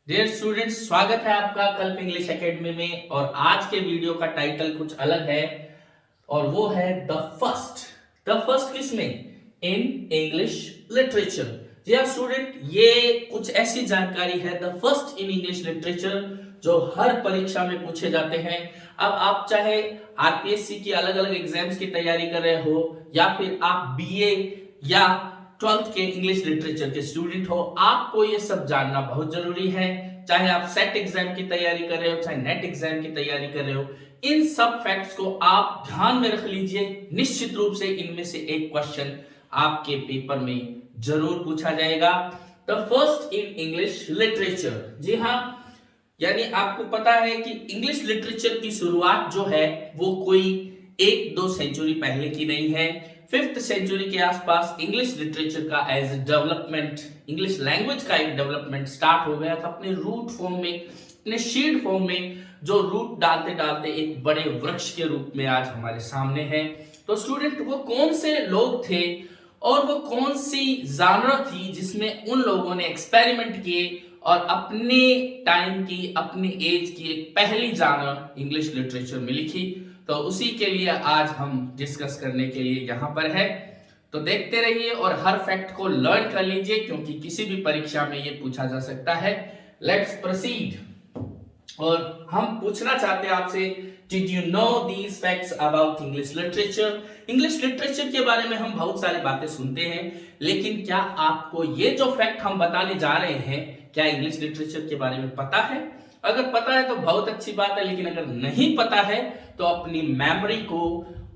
Dear students, स्वागत है आपका कल्प इंग्लिश एकेडमी में। और आज के वीडियो का टाइटल कुछ अलग है और वो है द फर्स्ट किसमें? इन इंग्लिश लिटरेचर। जी हाँ स्टूडेंट, ये कुछ ऐसी जानकारी है the first in English literature जो हर परीक्षा में पूछे जाते हैं। अब आप चाहे आरपीएससी की अलग अलग एग्जाम्स की तैयारी कर रहे हो या फिर आप बीए या 12th के इंग्लिश लिटरेचर के स्टूडेंट हो, आपको ये सब जानना बहुत जरूरी है। चाहे आप सेट एग्जाम की तैयारी कर रहे हो, चाहे नेट एग्जाम की तैयारी कर रहे हो, इन सब फैक्ट्स को आप ध्यान में रख लीजिए। निश्चित रूप से इनमें से एक क्वेश्चन आपके पेपर में जरूर पूछा जाएगा। The first in English literature, जी हाँ, यानी आपको पता है कि इंग्लिश लिटरेचर की शुरुआत जो है वो कोई एक दो सेंचुरी पहले की नहीं है। 5th सेंचुरी के आसपास इंग्लिश लिटरेचर का एज डेवलपमेंट, इंग्लिश लैंग्वेज का एक डेवलपमेंट स्टार्ट हो गया था अपने रूट फॉर्म में, अपने सीड फॉर्म में, जो रूट डालते डालते एक बड़े वृक्ष के रूप में आज हमारे सामने है। तो स्टूडेंट, वो कौन से लोग थे और वो कौन सी जानर थी जिसमें उन लोगों ने एक्सपेरिमेंट किए और अपने टाइम की, अपनी एज की एक पहली जानर इंग्लिश लिटरेचर में लिखी? तो उसी के लिए आज हम डिस्कस करने के लिए यहाँ पर है। तो देखते रहिए और हर फैक्ट को लर्न कर लीजिए, क्योंकि किसी भी परीक्षा में ये पूछा जा सकता है। Let's proceed. और हम पूछना चाहते हैं आपसे, did you know these facts about English literature? English literature के बारे में हम बहुत सारी बातें सुनते हैं, लेकिन क्या आपको ये जो फैक्ट हम बताने जा रहे हैं, क्या इंग्लिश लिटरेचर के बारे में पता है? अगर पता है तो बहुत अच्छी बात है, लेकिन अगर नहीं पता है तो अपनी मेमोरी को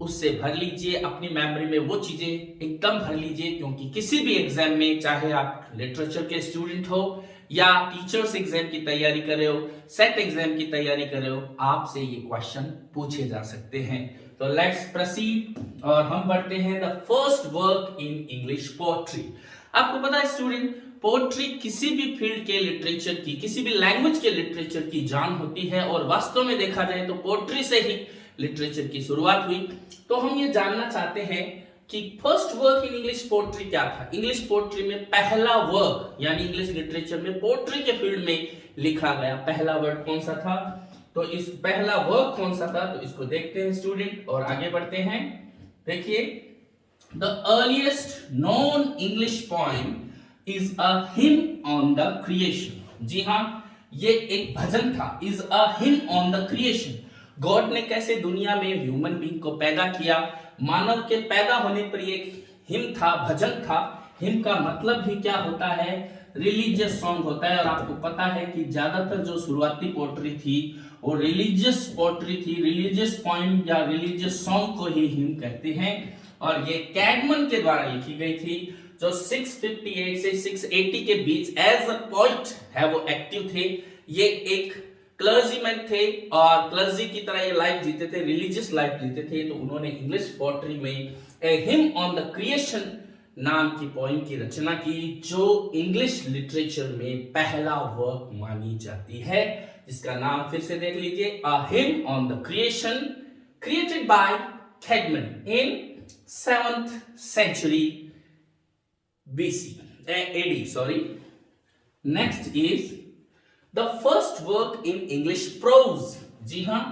उससे भर लीजिए, अपनी मेमोरी में वो चीजें एकदम भर लीजिए, क्योंकि किसी भी एग्जाम में, चाहे आप लिटरेचर के स्टूडेंट हो या टीचर्स एग्जाम की तैयारी कर रहे हो, सेट एग्जाम की तैयारी कर रहे हो, आपसे ये क्वेश्चन पूछे जा सकते हैं। तो लेट्स प्रोसीड और हम बढ़ते हैं the first work in English poetry. आपको पता है स्टूडेंट, पोएट्री किसी भी फील्ड के लिटरेचर की, किसी भी लैंग्वेज के लिटरेचर की जान होती है, और वास्तव में देखा जाए तो पोएट्री से ही लिटरेचर की शुरुआत हुई। तो हम ये जानना चाहते हैं कि first work in English poetry क्या था? इंग्लिश पोएट्री में पहला वर्क, यानी इंग्लिश लिटरेचर में पोएट्री के फील्ड में लिखा गया पहला वर्ड कौन सा था? तो इस पहला वर्क कौन सा था, तो इसको देखते हैं स्टूडेंट और आगे बढ़ते हैं। देखिए, the earliest known English poem is a hymn on the creation. जी हाँ, ये एक भजन था, is a hymn on the creation. God ने कैसे दुनिया में ह्यूमन बीइंग को पैदा किया, मानव के पैदा होने पर एक हिम था, भजन था। हिम का मतलब ही क्या होता है? रिलीजियस सॉन्ग होता है। और आपको पता है कि ज्यादातर जो शुरुआती पोएट्री थी वो रिलीजियस पोएट्री थी, रिलीजियस पोएम या रिलीजियस सॉन्ग को ही हिम कहते हैं। और ये कैडमन के द्वारा लिखी गई थी, जो 658 से 680 के बीच एज अ पोइट है वो एक्टिव थे। ये एक क्लर्जीमैन थे और क्लर्जी की तरह ये लाइफ जीते थे, रिलीजियस लाइफ जीते थे। तो उन्होंने इंग्लिश पोएट्री में ए हिम ऑन द क्रिएशन नाम की पोएम की रचना की, जो इंग्लिश लिटरेचर में पहला वर्क मानी जाती है, जिसका नाम फिर से देख लीजिए, a hymn on the creation, created by Caedmon in 7th century BC, AD, sorry. Next is the first work in English prose। जी हाँ,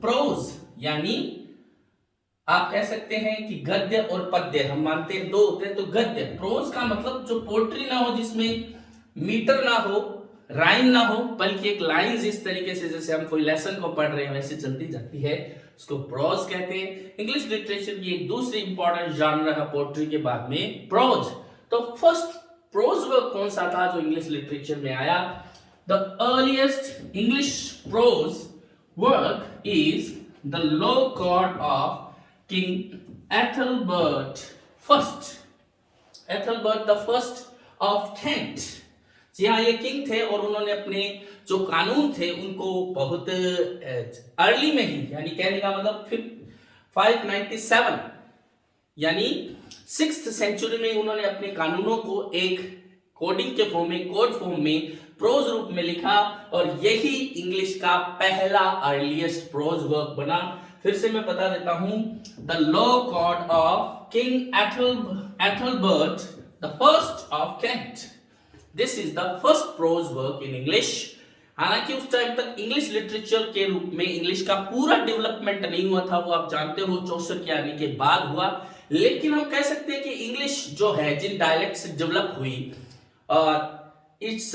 प्रोज यानी आप कह सकते हैं कि गद्य और पद्य, हम मानते हैं दो होते हैं। तो गद्य, प्रोज का मतलब जो पोएट्री ना हो, जिसमें मीटर ना हो, राइम ना हो, बल्कि एक लाइंस इस तरीके से जैसे हम कोई लेसन को पढ़ रहे हैं वैसे चलती जाती है, उसको प्रोज कहते हैं। इंग्लिश लिटरेचर की एक दूसरी इंपॉर्टेंट जानर है पोएट्री के बाद में, प्रोज। तो फर्स्ट प्रोज वर्क कौन सा था जो इंग्लिश लिटरेचर में आया? The earliest English prose work is the law code of King Ethelbert first, Ethelbert the first of Kent. जी हाँ, ये किंग थे और उन्होंने अपने जो कानून थे उनको बहुत अर्ली में ही, यानी कहने का मतलब 597 यानी 6th सेंचुरी में उन्होंने अपने कानूनों को एक कोडिंग के फॉर्म में, कोड फॉर्म में, प्रोज रूप में लिखा, और यही इंग्लिश का पहला अर्लीस्ट प्रोज वर्क बना। फिर से मैं बता देता हूं, the law code of King Ethelbert the first of Kent. This is the first prose work in English हालांकि उस टाइम तक इंग्लिश लिटरेचर के रूप में इंग्लिश का पूरा डेवलपमेंट नहीं हुआ था, वो आप जानते हो 64 के आने के बाद हुआ। लेकिन हम कह सकते हैं कि इंग्लिश जो है जिन डायलेक्ट से डेवलप हुई, और ईस्ट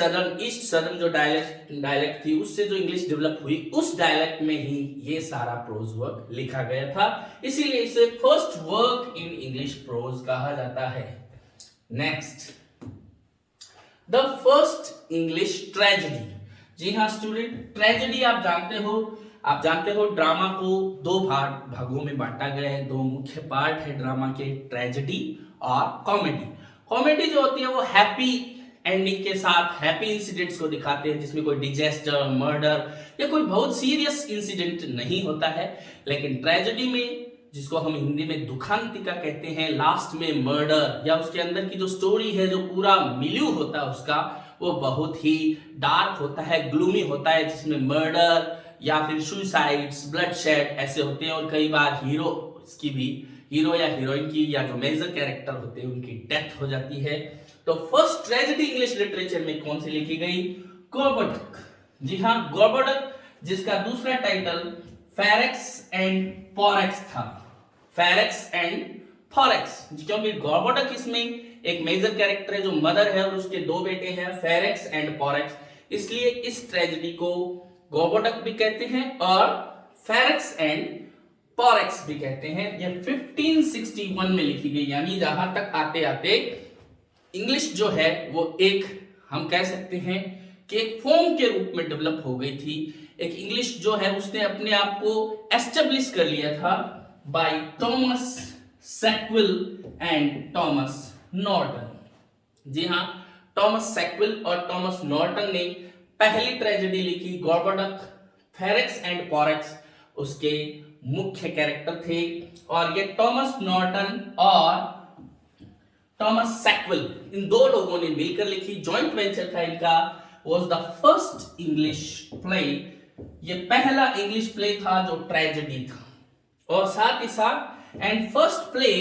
सदर्न जो डायलेक्ट थी उससे जो इंग्लिश डेवलप हुई, उस डायलेक्ट में ही ये सारा प्रोज वर्क लिखा गया था, इसीलिए इसे first work in English prose कहा जाता है। Next, the first English tragedy. जी हाँ स्टूडेंट, ट्रेजेडी आप जानते हो ड्रामा को दो भागों में बांटा गया है। दो मुख्य पार्ट है ड्रामा के, ट्रेजेडी और कॉमेडी। कॉमेडी जो होती है वो हैप्पी एंडिंग के साथ हैप्पी इंसिडेंट्स को दिखाते हैं, जिसमें कोई डिजास्टर, मर्डर या कोई बहुत सीरियस इंसिडेंट नहीं होता है। लेकिन ट्रेजेडी में, जिसको हम हिंदी में दुखांतिका कहते हैं, लास्ट में मर्डर या उसके अंदर की जो स्टोरी है, जो पूरा मिल्यू होता है उसका, वो बहुत ही डार्क होता है, ग्लूमी होता है, जिसमें मर्डर या फिर सुसाइड्स, ब्लडशेड ऐसे होते हैं। और कई बार हीरो या हीरोइन की या जो मेजर कैरेक्टर होते हैं उनकी डेथ हो जाती है। तो फर्स्ट ट्रेजेडी इंग्लिश लिटरेचर में कौन सी लिखी गई? गोबर्डक। जी हाँ, गोबर्डक, जिसका दूसरा टाइटल फेरेक्स एंड पोरेक्स था। फेरेक्स एंड पोरेक्स, क्योंकि गोबर्डक इसमें एक मेजर कैरेक्टर है जो मदर है और उसके दो बेटे हैं फेरेक्स एंड पोरेक्स, इसलिए इस ट्रेजेडी को गोबर्डक भी कहते हैं और फेरेक्स एंड पोरेक्स भी कहते हैं। यह 1561 में लिखी गई, यानी जहां तक आते आते इंग्लिश जो है वो एक, हम कह सकते हैं कि एक फॉर्म के रूप में डेवलप हो गई थी। एक इंग्लिश जो है उसने अपने आप को एस्टेब्लिश कर लिया था by Thomas Sackville and Thomas Norton. जी हाँ, थॉमस सैकविल और थॉमस नॉर्टन ने पहली ट्रेजेडी लिखी गोबर्डक। फेरेक्स एंड पोरेक्स उसके मुख्य कैरेक्टर थे, और ये थॉमस नॉर्टन और थॉमस सैकविल, इन दो लोगों ने मिलकर लिखी, जॉइंट वेंचर था इनका। Was the first English play, ये पहला इंग्लिश प्ले था जो ट्रेजेडी था, और साथ ही साथ and first play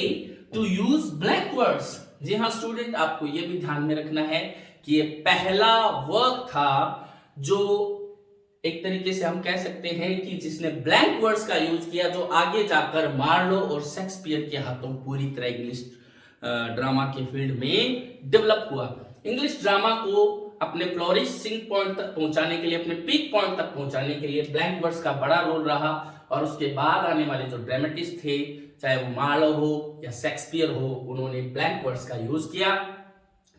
to use blank words. जी हाँ स्टूडेंट, आपको ये भी ध्यान में रखना है कि ये पहला वर्क था जो एक तरीके से हम कह सकते हैं कि जिसने ब्लैंक वर्ड्स का यूज किया, जो आगे जाकर मार्लो और शेक्सपियर के हाथों पूरी तरह इंग्लिश ड्रामा के फील्ड में डेवलप हुआ। इंग्लिश ड्रामा को अपने फ्लोरिशिंग पॉइंट तक पहुंचाने के लिए, अपने पीक पॉइंट तक पहुंचाने के लिए ब्लैंक वर्ड्स का बड़ा रोल रहा, और उसके बाद आने वाले जो ड्रामेटिस्ट थे, चाहे वो मार्लो हो या शेक्सपियर हो, उन्होंने ब्लैंक वर्ड्स का यूज किया।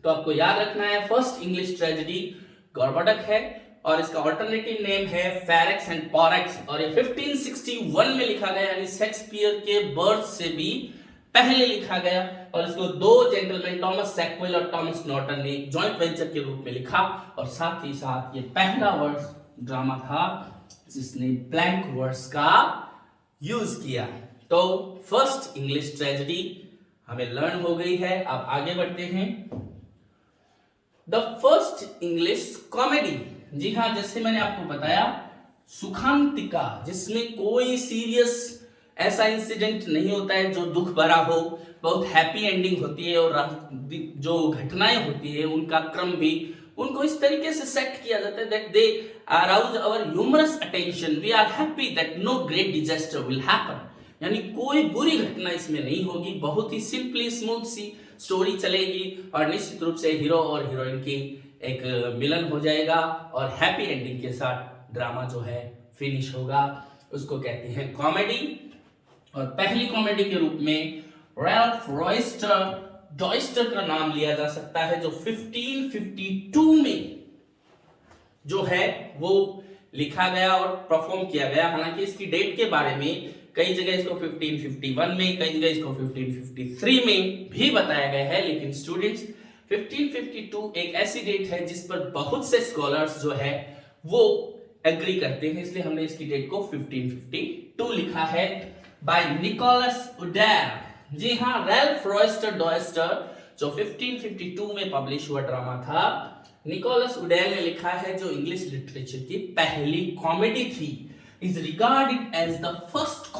तो आपको याद रखना है, फर्स्ट इंग्लिश ट्रेजेडी गोबर्डक है और इसका ऑल्टरनेटिव नेम है फेरेक्स एंड पोरेक्स, और ये 1561 में लिखा गया, यानी शेक्सपियर के बर्थ से भी पहले लिखा गया। और इसको दो जेंटलमैन थॉमस सैकविल और थॉमस नॉर्टन ने जॉइंट वेंचर के रूप में लिखा, और साथ ही साथ ये पहला वर्ड्स ड्रामा था जिसने ब्लैंक वर्ड्स का यूज किया। तो फर्स्ट इंग्लिश ट्रेजेडी हमें लर्न हो गई है। अब आगे बढ़ते हैं, द फर्स्ट इंग्लिश कॉमेडी। जी हाँ, जैसे मैंने आपको बताया, सुखांतिका, जिसमें कोई सीरियस ऐसा इंसिडेंट नहीं होता है जो दुख भरा हो, बहुत हैप्पी एंडिंग होती है, और जो घटनाएं होती है उनका क्रम भी उनको इस तरीके से सेट किया जाता है that they arouse our humorous attention, we are happy that no great disaster will happen, यानी कोई बुरी घटना इसमें नहीं होगी, बहुत ही सिंपली स्मूथ सी स्टोरी चलेगी, और निश्चित रूप से हीरो और हीरोइन की एक मिलन हो जाएगा, और हैप्पी एंडिंग के साथ ड्रामा जो है फिनिश होगा। उसको कहते हैं कॉमेडी। और पहली कॉमेडी के रूप में रैल्फ डॉयस्टर का नाम लिया जा सकता है, जो 1552 में जो है वो लिखा गया और परफॉर्म किया गया। हालांकि इसकी डेट के बारे में कई जगह इसको 1551 में, कई जगह इसको 1553 में भी बताया गया है, लेकिन स्टूडेंट्स 1552 एक ऐसी डेट है जिस पर बहुत से स्कॉलर्स जो है वो एग्री करते हैं, इसलिए हमने इसकी डेट को 1552 लिखा है, बाय निकोलस उडेल। जी हाँ, रैल्फ डॉयस्टर जो 1552 में पब्लिश हुआ ड्रामा था, निकोलस उडेल ने लिखा है, जो इंग्लिश लिटरेचर की पहली कॉमेडी थी, is regarded as the first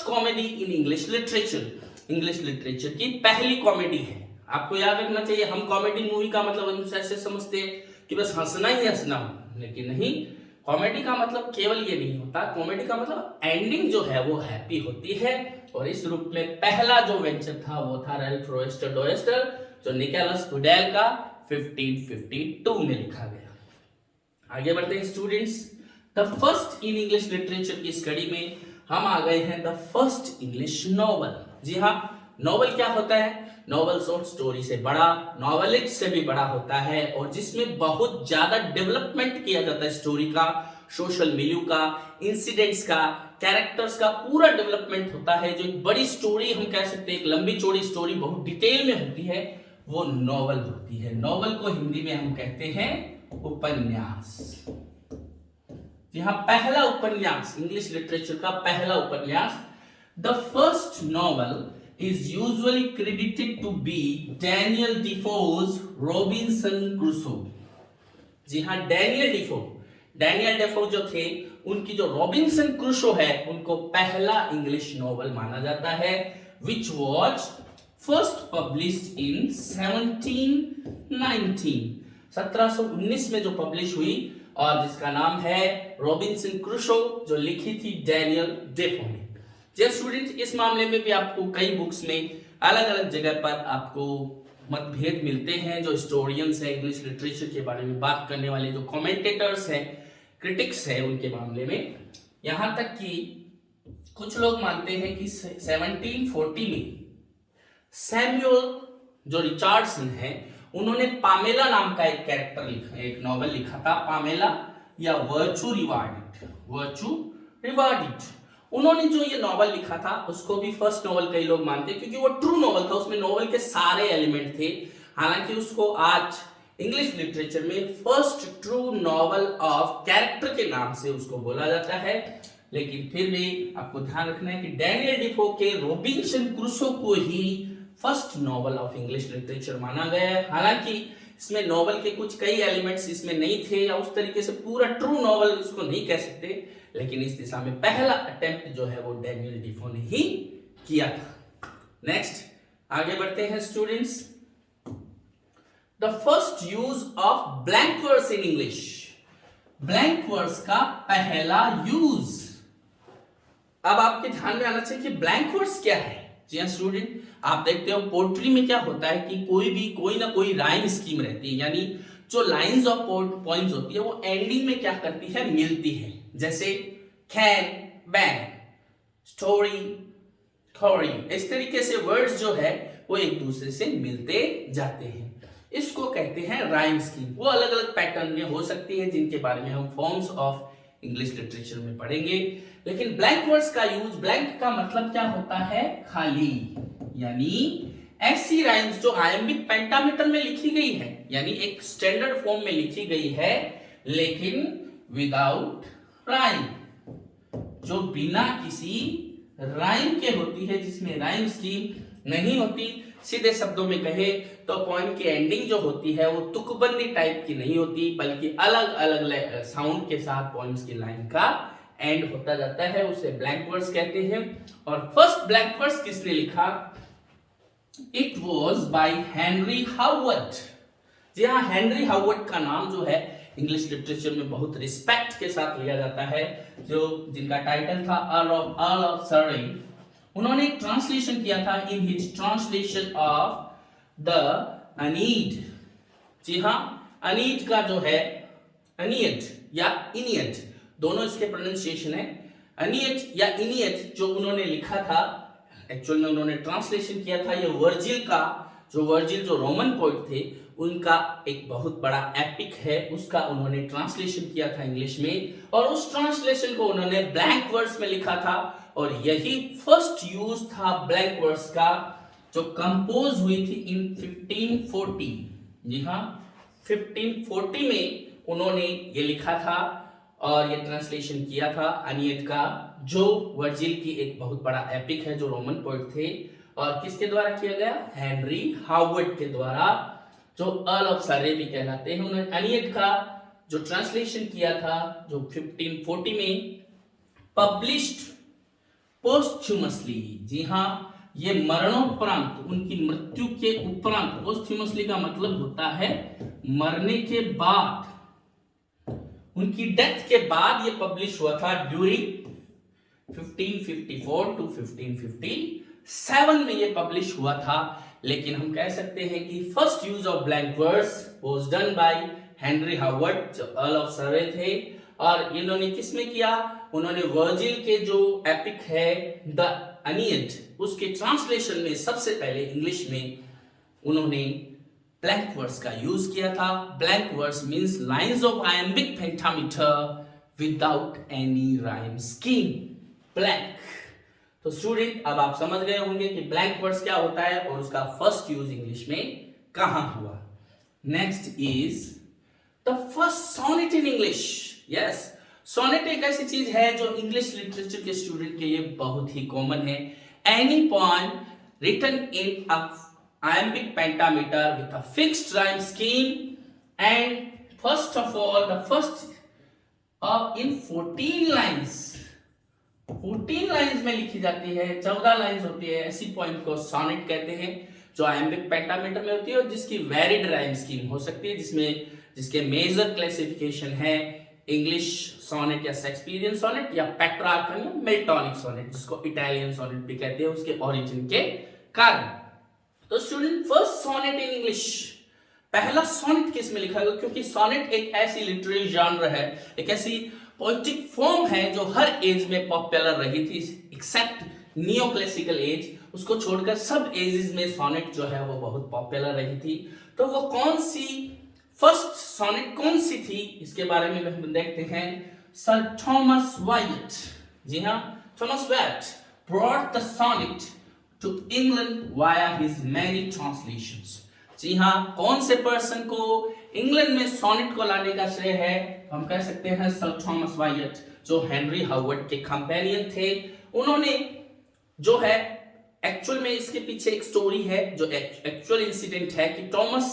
comedy in English literature. English literature की पहली कॉमेडी है। आपको याद रखना चाहिए, हम कॉमेडी मूवी का मतलब हम ऐसे समझते हैं कि बस हंसना ही हंसना हो, लेकिन नहीं, कॉमेडी का मतलब केवल ये नहीं होता, कॉमेडी का मतलब एंडिंग जो है वो हैप्पी होती है। और इस रूप में पहला जो वेंचर था वो था रैल्फ रोएस्टर डोएस्टर, जो निकोलस फ्लेमिंग का 1552 में लिखा गया। आगे बढ़ते हैं students, the first in English literature की स्टडी में हम आ गए हैं द फर्स्ट इंग्लिश नॉवल। जी हाँ, नॉवल क्या होता है? नॉवल शॉर्ट स्टोरी से बड़ा, नॉवेलिस्ट से भी बड़ा होता है, और जिसमें बहुत ज्यादा डेवलपमेंट किया जाता है स्टोरी का, सोशल मिलियू का, इंसिडेंट्स का, कैरेक्टर्स का पूरा डेवलपमेंट होता है। जो एक बड़ी स्टोरी हम कह सकते हैं, एक लंबी चौड़ी स्टोरी बहुत डिटेल में होती है, वो नॉवल होती है। नॉवल को हिंदी में हम कहते हैं उपन्यास। जी हाँ, पहला उपन्यास, इंग्लिश लिटरेचर का पहला उपन्यास, the first novel is usually credited to be Daniel Defoe's Robinson Crusoe। जी हाँ, डैनियल डेफो जो थे, उनकी जो रॉबिन्सन क्रूसो है, उनको पहला इंग्लिश नॉवल माना जाता है, which was first published in 1719 में जो पब्लिश हुई, और जिसका नाम है रॉबिन्सन क्रूसो, जो लिखी थी डैनियल डेफो ने। जैसे स्टूडेंट, इस मामले में भी आपको कई बुक्स में अलग अलग जगह पर आपको मतभेद मिलते हैं। जो हिस्टोरियंस हैं, इंग्लिश लिटरेचर के बारे में बात करने वाले जो कमेंटेटर्स हैं, क्रिटिक्स हैं, उनके मामले में, यहां तक कि कुछ लोग मानते हैं कि 1740 में सैमुअल जो रिचर्डसन है, उन्होंने पामेला नाम का एक कैरेक्टर लिखा, एक नॉवल लिखा था, पामेला या वर्चू रिवार्डेड। उन्होंने जो ये नॉवल लिखा था, उसको भी फर्स्ट नॉवल कई लोग मानते हैं, क्योंकि वो ट्रू नॉवल था, उसमें नॉवल के सारे एलिमेंट थे। हालांकि उसको आज इंग्लिश लिटरेचर में first true novel of character के नाम से उसको बोला जाता है। लेकिन फिर भी आपको ध्यान रखना है कि डैनियल डिफो के रॉबिन्सन क्रूसो को ही first novel of English literature माना गया है। हालांकि इसमें नॉवल के कुछ कई एलिमेंट्स इसमें नहीं थे, या उस तरीके से पूरा ट्रू नॉवल इसको नहीं कह सकते, लेकिन इस दिशा में पहला अटेम्प्ट जो है वो डैनियल डिफो ने ही किया था। नेक्स्ट आगे बढ़ते हैं students, the first use of blank verse in English. Blank verse का पहला यूज। अब आपके ध्यान में आना चाहिए कि ब्लैंक वर्स क्या है। जी हाँ स्टूडेंट, आप देखते हो पोएट्री में क्या होता है कि कोई ना कोई राइम स्कीम रहती है, यानी जो लाइंस ऑफ पॉइंट्स होती है वो एंडिंग में क्या करती है, मिलती है। जैसे कैन, बैन, स्टोरी, थोड़ी, इस तरीके से वर्ड्स जो है वो एक दूसरे से मिलते जाते हैं, इसको कहते हैं राइम स्कीम। वो अलग अलग पैटर्न में हो सकती है, जिनके बारे में हम फॉर्म्स ऑफ इंग्लिश लिटरेचर में पढ़ेंगे। लेकिन ब्लैंक वर्ड्स का यूज, ब्लैंक का मतलब क्या होता है, खाली, यानी ऐसी राइम्स जो आयम्बिक पेंटामीटर में लिखी गई है, यानी एक स्टैंडर्ड फॉर्म में लिखी गई है, लेकिन विदाउट राइम, जो बिना किसी राइम के होती है, जिसमें राइम स्कीम नहीं होती। सीधे शब्दों में कहे तो पोएम की एंडिंग जो होती है वो तुकबंदी टाइप की नहीं होती, बल्कि अलग अलग साउंड के साथ पोएम्स की लाइन का एंड होता जाता है, उसे ब्लैंक वर्स कहते हैं। और फर्स्ट ब्लैंक वर्स किसने लिखा? It was by Henry Howard. जी हाँ, हेनरी हावर्ड का नाम जो है इंग्लिश लिटरेचर में बहुत रिस्पेक्ट के साथ लिया जाता है, जिनका टाइटल था अर्ल ऑफ सरे। उन्होंने एक ट्रांसलेशन किया था in his translation of the Aeneid. जी हाँ, अनीड का जो है, अनियट या इनियट, दोनों इसके प्रोनाउंसिएशन है। अनियट या इनियट जो उन्होंने लिखा था, एक्चुअल में उन्होंने ट्रांसलेशन किया था ये वर्जिल जो रोमन पोइट थे, उनका एक बहुत बड़ा एपिक है, उसका उन्होंने ट्रांसलेशन किया था इंग्लिश में, और उस ट्रांसलेशन को उन्होंने ब्लैंक वर्ड्स में लिखा था। और यही फर्स्ट यूज था ब्लैंक वर्ड्स का, जो कंपोज हुई थी इन 1540। जी हाँ, 1540 में उन्होंने ये लिखा था और ये ट्रांसलेशन किया था अनियट का, जो वर्जिल की एक बहुत बड़ा एपिक है, जो रोमन पोएट थे। और किसके द्वारा किया गया? हेनरी हावर्ड के द्वारा, जो अर्ल ऑफ सरे भी कहलाते हैं। उन्होंने अनियट का जो ट्रांसलेशन किया था, जो 1540 में पब्लिश्ड पोस्ट्यूमसली। जी हाँ, ये मरणोपरांत, उनकी मृत्यु के उपरांत, पोस्ट्यूमसली का मतलब होता है मरने के बाद, उनकी डेथ के बाद ये पब्लिश हुआ था ड्यूरिंग 1554 टू 1557 में ये पब्लिश हुआ था। लेकिन हम कह सकते हैं कि first use of blank verse was done by Henry Howard, जो अर्ल ऑफ सर्वे थे। और इन्होंने किसमें किया, उन्होंने वर्जिल के जो एपिक है द एनियड, उसके ट्रांसलेशन में सबसे पहले इंग्लिश में उन्होंने ब्लैंक वर्स का यूज किया था। Blank verse means lines of iambic pentameter without any rhyme scheme, blank. तो स्टूडेंट अब आप समझ गए होंगे कि ब्लैंक वर्स क्या होता है और उसका फर्स्ट यूज इंग्लिश में कहां हुआ। Next is the first sonnet in English. Yes, sonnet एक ऐसी चीज है जो इंग्लिश लिटरेचर के स्टूडेंट के लिए बहुत ही कॉमन है। Any poem written in a iambic pentameter with a fixed rhyme scheme, and first of all the first in 14 lines, 14 lines में लिखी जाती है, 14 लाइंस होती है, ऐसी पोएम को सोनेट कहते हैं जो iambic pentameter में होती है और जिसकी वेरिड राइम स्कीम हो सकती है, जिसके मेजर क्लासिफिकेशन है इंग्लिश सोनेट या शेक्सपियरियन सोनेट या पेट्रार्कन या मिल्टोनिक सोनेट, जिसको इटालियन सोनेट भी कहते हैं उसके ओरिजिन के कारण। तो student first sonnet in English, पहला सोनेट किस में लिखा गया, क्योंकि सोनेट एक ऐसी लिटरेरी जॉनर है, एक ऐसी पोएटिक फॉर्म है जो हर एज में पॉपुलर रही थी एक्सेप्ट नियो क्लासिकल एज, उसको छोड़कर सब एजेस में सोनेट जो है वो बहुत पॉपुलर रही थी। तो वो कौन सी फर्स्ट सोनेट कौन सी थी, इसके बारे में हम देखते हैं। सर थॉमस वाइट, जी हाँ, Thomas white brought the sonnet to England via his many translations। जी हाँ, कौन से पर्सन को इंग्लैंड में सोनेट को लाने का श्रेय है, हम कह सकते हैं सर थॉमस वाइट, जो हेनरी हावर्ड के कंपेनियन थे। उन्होंने जो है एक्चुअल में इसके पीछे एक स्टोरी है, जो एक्चुअल इंसिडेंट है कि थॉमस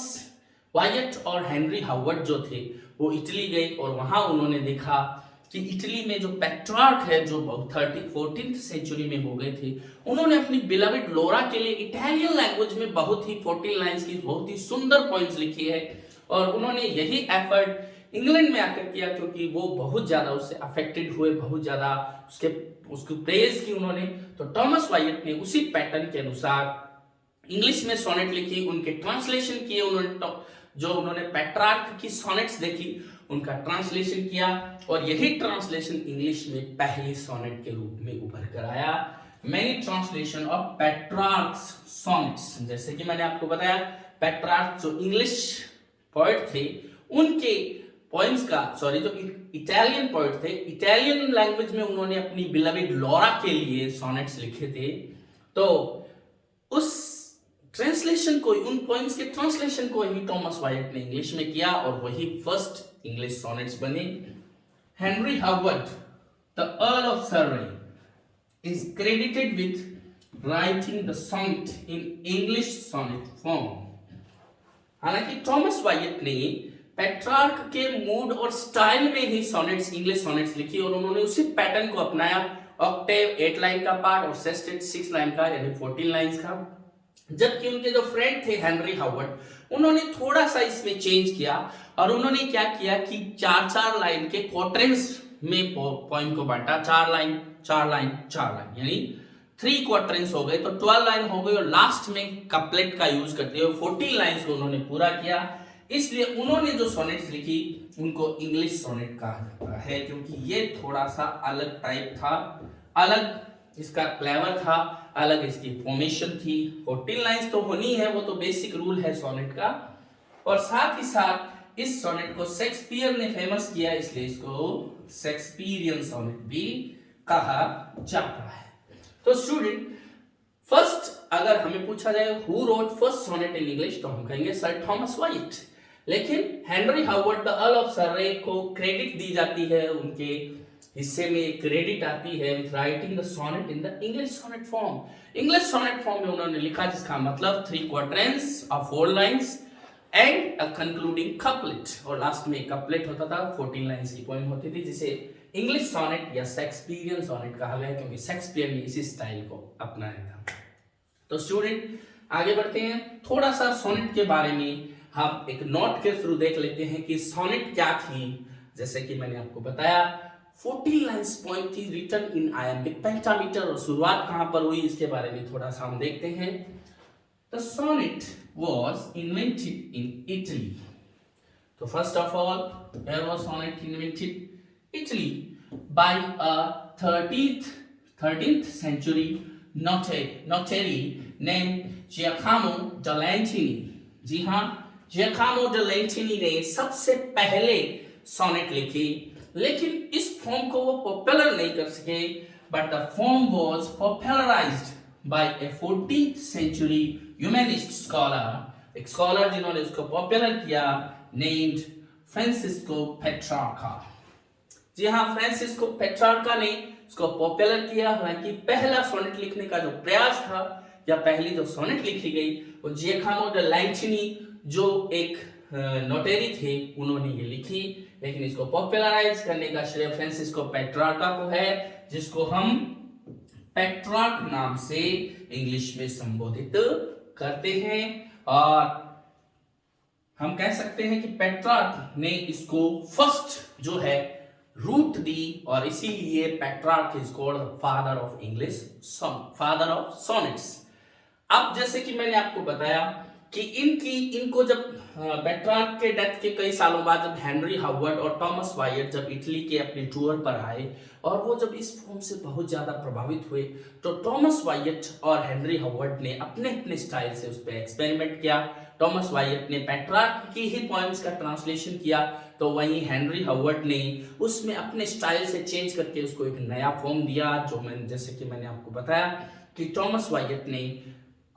वाइट और हेनरी हावर्ड जो थे वो इटली गए और वहां उन्होंने देखा कि इटली में जो पेट्रार्क है जो 14th सेंचुरी में हो गए थे, उन्होंने अपनी बिलवेड लोरा के लिए इटालियन लैंग्वेज में बहुत ही 14 लाइंस की बहुत ही सुंदर पोएम्स लिखी है। और उन्होंने यही एफर्ट इंग्लैंड में आकर किया क्योंकि वो बहुत ज्यादा उससे अफेक्टेड हुए, बहुत ज्यादा उसकी प्रेज की उन्होंने। तो थॉमस वाइट ने उसी पैटर्न के अनुसार इंग्लिश में सोनेट लिखी, उनके ट्रांसलेशन किए, उन्होंने पेट्रार्क की सोनेट्स देखी, उनका ट्रांसलेशन किया और यही ट्रांसलेशन इंग्लिश में पहली सोनेट के रूप में उभर कर आया। मैनी ट्रांसलेशन ऑफ पेट्रार्क्स सोनेट्स, जैसे कि मैंने आपको बताया पेट्रार्क जो इंग्लिश पोएट थे उनके पोएम्स का, जो इटालियन पोएट थे, इटालियन लैंग्वेज में उन्होंने अपनी बिलवेड लोरा के लिए सोनेट्स लिखे थे। तो उस ट्रांसलेशन को, उन पोएम्स के ट्रांसलेशन को ही थॉमस वाइट ने इंग्लिश में किया और वही फर्स्ट इंग्लिश सोनेट्स बने। Henry Howard, the earl of Surrey, is credited with writing the sonnet in English sonnet form. हालांकि थॉमस वाइट ने पेट्रार्क के मूड और स्टाइल में ही सोनेट्स, इंग्लिश सोनेट्स लिखी और उन्होंने उसी पैटर्न को अपनाया। ऑक्टेव 8 लाइन का पार्ट और सेस्टेट 6 लाइन का, यानी 14 लाइंस का। जबकि उनके जो फ्रेंड थे हेनरी हावर्ड, उन्होंने थोड़ा सा इसमें चेंज किया और उन्होंने क्या किया कि 4-4 लाइन के क्वार्टरेंस में पोएम को बांटा। 4 लाइन 4 लाइन 4 लाइन, यानी 3 क्वार्टरेंस हो गए, तो 12 लाइन हो गई और लास्ट में कपलेट का यूज करते हुए 14 लाइंस को उन्होंने पूरा किया। इसलिए उन्होंने जो सोनेट्स लिखी उनको इंग्लिश सोनेट कहा जाता है, क्योंकि ये थोड़ा सा अलग टाइप था, अलग इसका फ्लेवर था, अलग इसकी फॉर्मेशन थी। 14 लाइंस तो होनी है, वो तो बेसिक रूल है सोनेट का। और साथ ही साथ इस सोनेट को शेक्सपियर ने फेमस किया, इसलिए इसको शेक्सपियरियन सोनेट भी कहा जाता है। तो स्टूडेंट, फर्स्ट अगर हमें पूछा जाए who wrote first sonnet in English, तो हम कहेंगे सर थॉमस वाइट। लेकिन Henry Howard, the earl of Surrey को क्रेडिट दी जाती है, उनके हिस्से में एक क्रेडिट आती है with writing the sonnet in the English sonnet form. English sonnet form में उन्होंने लिखा, जिसका मतलब 3 क्वार्टरेंस और 4 lines and a concluding couplet, और लास्ट में कपलेट होता था। 14 लाइंस की पोएम होती थी, जिसे इंग्लिश सोनेट या शेक्सपियरियन सोनेट कहा गया, क्योंकि शेक्सपियर ने इसी स्टाइल को अपनाया था। तो स्टूडेंट आगे बढ़ते हैं, थोड़ा सा सोनेट के बारे में हम एक नोट के थ्रू देख लेते हैं कि सोनेट क्या थी। जैसे कि मैंने आपको बताया 14 लाइन्स पोएम थी रिटन इन आयम्बिक पेंटामीटर, और शुरुआत कहां पर हुई इसके बारे में थोड़ा सा हम देखते हैं। The sonnet was invented in Italy. तो first of all, where was sonnet invented? Italy by a 13th century notary named Giacomo da Lentini। जी हाँ, Giacomo da Lentini ने सबसे पहले सोनेट लिखी, लेकिन इस फॉर्म को वो पॉपुलर नहीं कर सके, but the form was popularized by a 14th century humanist scholar, एक स्कॉलर जिन्होंने उसको पॉपुलर किया, named Francisco Petrarca। जी हाँ, फ्रांसिस्को पेट्रार्का ने इसको पॉपुलर किया। हालांकि पहला सोनेट लिखने का जो प्रयास था या पहली जो सोनेट लिखी गई वो जियाकोमो दा लैंटिनी जो एक नोटेरी थे उन्होंने ये लिखी, लेकिन इसको पॉपुलराइज करने का श्रेय फ्रांसिस्को पेट्रार्का को है, जिसको हम पेट्रार्क नाम से इंग्लिश में संबोधित करते हैं। और हम कह सकते हैं कि पेट्रार्क ने इसको फर्स्ट जो है रूट दी, और इसीलिए Petrarch is called father of English, father of sonnets. अब जैसे कि मैंने आपको बताया कि इनको जब पेट्रार्क के डेथ के कई सालों बाद जब हेनरी हावर्ड और थॉमस वायट जब इटली के अपने टूर पर आए और वो जब इस फॉर्म से बहुत ज्यादा प्रभावित हुए, तो थॉमस वायट और हेनरी हावर्ड ने अपने अपने स्टाइल से उस पर एक्सपेरिमेंट किया। थॉमस वायट ने पेट्रार्क की ही पॉइंट्स का ट्रांसलेशन किया, तो वहीं हेनरी हावर्ड ने उसमें अपने स्टाइल से चेंज करके उसको एक नया फॉर्म दिया, जो जैसे कि मैंने आपको बताया कि थॉमस वायट ने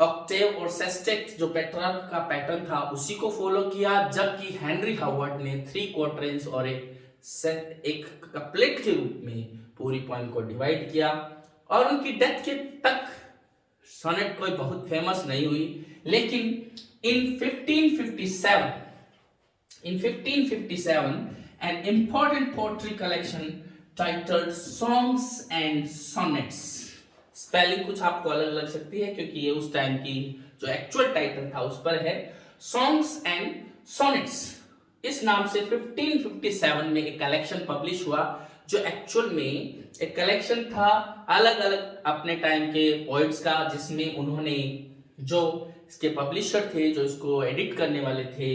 ऑक्टेव और सेस्टेट जो पेट्रार्क का पैटर्न था उसी को फॉलो किया, जबकि हेनरी हावर्ड ने 3 क्वार्टरेंस और एक कपलेट के रूप में पूरी पोएम को डिवाइड किया। और उनकी डेथ के तक सोनेट कोई बहुत फेमस नहीं हुई, लेकिन in 1557 an important poetry collection titled Songs and Sonnets, spelling कुछ आपको अलग लग सकती है क्योंकि ये उस टाइम की जो एक्चुअल टाइटल था उस पर है, Songs and Sonnets, इस नाम से 1557 में एक कलेक्शन पब्लिश हुआ, जो एक्चुअल में एक कलेक्शन था अलग अलग अपने टाइम के पोइट्स का, जिसमें उन्होंने जो इसके पब्लिशर थे, जो इसको एडिट करने वाले थे,